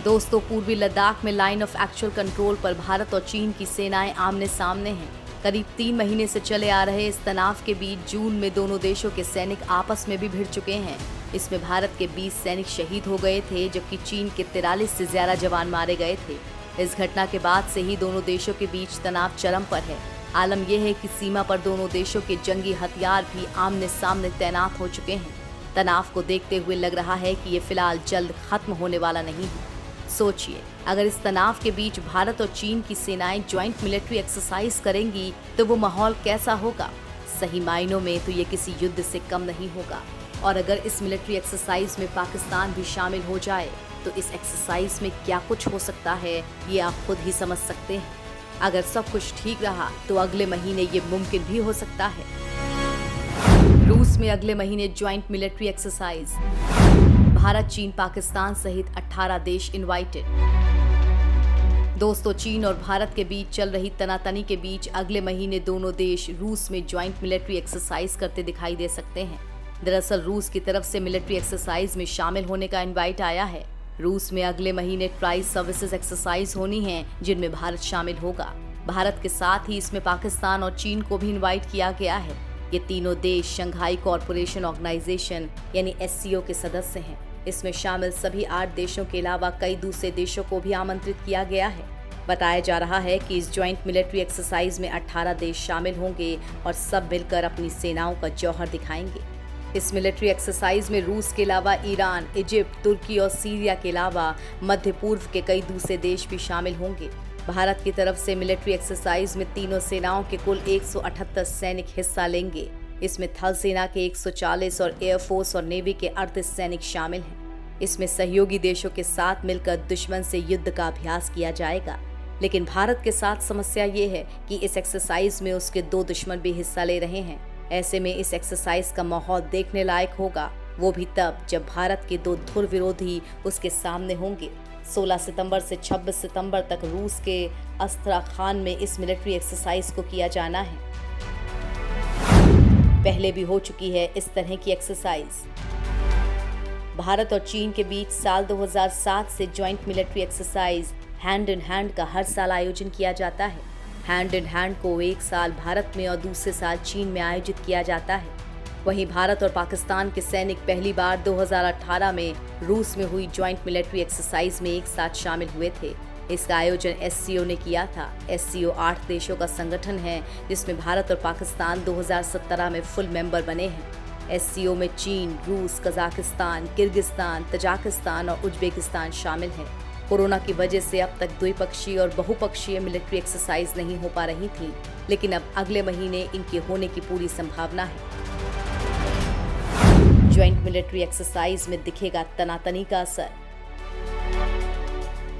दोस्तों, पूर्वी लद्दाख में लाइन ऑफ एक्चुअल कंट्रोल पर भारत और चीन की सेनाएं आमने सामने हैं। करीब 3 महीने से चले आ रहे इस तनाव के बीच जून में दोनों देशों के सैनिक आपस में भी भिड़ चुके हैं। इसमें भारत के 20 सैनिक शहीद हो गए थे, जबकि चीन के 43 से ज्यादा जवान मारे गए थे। इस घटना के बाद से ही दोनों देशों के बीच तनाव चरम पर है। आलम यह है कि सीमा पर दोनों देशों के जंगी हथियार भी आमने सामने तैनात हो चुके हैं। तनाव को देखते हुए लग रहा है कि ये फिलहाल जल्द खत्म होने वाला नहीं है। सोचिए, अगर इस तनाव के बीच भारत और चीन की सेनाएं ज्वाइंट मिलिट्री एक्सरसाइज करेंगी तो वो माहौल कैसा होगा। सही मायनों में तो ये किसी युद्ध से कम नहीं होगा। और अगर इस मिलिट्री एक्सरसाइज में पाकिस्तान भी शामिल हो जाए तो इस एक्सरसाइज में क्या कुछ हो सकता है, ये आप खुद ही समझ सकते हैं। अगर सब कुछ ठीक रहा तो अगले महीने ये मुमकिन भी हो सकता है। रूस में अगले महीने ज्वाइंट मिलिट्री एक्सरसाइज। भारत, चीन, पाकिस्तान सहित 18 देश इनवाइटेड। दोस्तों, चीन और भारत के बीच चल रही तनातनी के बीच अगले महीने दोनों देश रूस में ज्वाइंट मिलिट्री एक्सरसाइज करते दिखाई दे सकते हैं। दरअसल रूस की तरफ से मिलिट्री एक्सरसाइज में शामिल होने का इनवाइट आया है। रूस में अगले महीने ट्राई सर्विसेज एक्सरसाइज होनी है, जिनमें भारत शामिल होगा। भारत के साथ ही इसमें पाकिस्तान और चीन को भी इनवाइट किया गया है। ये तीनों देश शंघाई कॉरपोरेशन ऑर्गेनाइजेशन यानी SCO के सदस्य हैं। इसमें शामिल सभी 8 देशों के अलावा कई दूसरे देशों को भी आमंत्रित किया गया है। बताया जा रहा है कि इस ज्वाइंट मिलिट्री एक्सरसाइज में 18 देश शामिल होंगे और सब मिलकर अपनी सेनाओं का जौहर दिखाएंगे। इस मिलिट्री एक्सरसाइज में रूस के अलावा ईरान, इजिप्ट, तुर्की और सीरिया के अलावा मध्य पूर्व के कई दूसरे देश भी शामिल होंगे। भारत की तरफ से मिलिट्री एक्सरसाइज में तीनों सेनाओं के कुल 178 सैनिक हिस्सा लेंगे। इसमें थल सेना के 140 और एयरफोर्स और नेवी के 38 सैनिक शामिल हैं। इसमें सहयोगी देशों के साथ मिलकर दुश्मन से युद्ध का अभ्यास किया जाएगा। लेकिन भारत के साथ समस्या ये है कि इस एक्सरसाइज में उसके 2 दुश्मन भी हिस्सा ले रहे हैं। ऐसे में इस एक्सरसाइज का माहौल देखने लायक होगा, वो भी तब जब भारत के 2 धुर विरोधी उसके सामने होंगे। 16 सितंबर से 26 सितंबर तक रूस के अस्त्राखान में इस मिलिट्री एक्सरसाइज को किया जाना है। पहले भी हो चुकी है इस तरह की एक्सरसाइज। भारत और चीन के बीच साल 2007 से joint military exercise hand in hand का हर साल आयोजन किया जाता है। हैंड इन हैंड को एक साल भारत में और दूसरे साल चीन में आयोजित किया जाता है। वहीं भारत और पाकिस्तान के सैनिक पहली बार 2018 में रूस में हुई ज्वाइंट मिलिट्री एक्सरसाइज में एक साथ शामिल हुए थे। इसका आयोजन SCO ने किया था। SCO 8 देशों का संगठन है, जिसमें भारत और पाकिस्तान 2017 में फुल मेंबर बने हैं। SCO में चीन, रूस, कजाकिस्तान, किर्गिस्तान, तजाकिस्तान और उज्बेकिस्तान शामिल हैं। कोरोना की वजह से अब तक द्विपक्षीय और बहुपक्षीय मिलिट्री एक्सरसाइज नहीं हो पा रही थी, लेकिन अब अगले महीने इनके होने की पूरी संभावना है। ज्वाइंट मिलिट्री एक्सरसाइज में दिखेगा तनातनी का असर।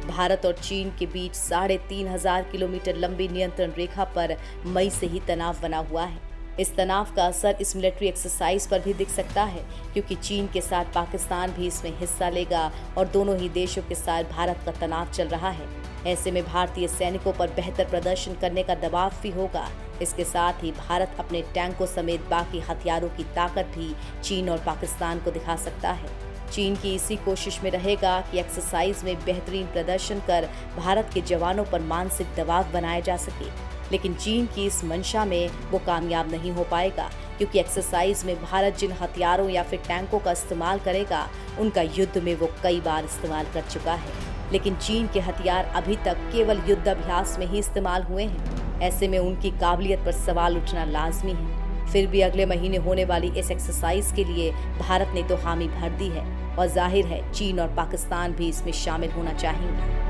भारत और चीन के बीच 3500 किलोमीटर लंबी नियंत्रण रेखा पर मई से ही तनाव बना हुआ है। इस तनाव का असर इस मिलिट्री एक्सरसाइज पर भी दिख सकता है, क्योंकि चीन के साथ पाकिस्तान भी इसमें हिस्सा लेगा और दोनों ही देशों के साथ भारत का तनाव चल रहा है। ऐसे में भारतीय सैनिकों पर बेहतर प्रदर्शन करने का दबाव भी होगा। इसके साथ ही भारत अपने टैंकों समेत बाकी हथियारों की ताकत भी चीन और पाकिस्तान को दिखा सकता है। चीन की इसी कोशिश में रहेगा कि एक्सरसाइज में बेहतरीन प्रदर्शन कर भारत के जवानों पर मानसिक दबाव बनाया जा सके। लेकिन चीन की इस मंशा में वो कामयाब नहीं हो पाएगा, क्योंकि एक्सरसाइज में भारत जिन हथियारों या फिर टैंकों का इस्तेमाल करेगा, उनका युद्ध में वो कई बार इस्तेमाल कर चुका है। लेकिन चीन के हथियार अभी तक केवल युद्ध अभ्यास में ही इस्तेमाल हुए हैं। ऐसे में उनकी काबिलियत पर सवाल उठना लाजमी है। फिर भी अगले महीने होने वाली इस एक्सरसाइज के लिए भारत ने तो हामी भर दी है और जाहिर है चीन और पाकिस्तान भी इसमें शामिल होना चाहेंगे।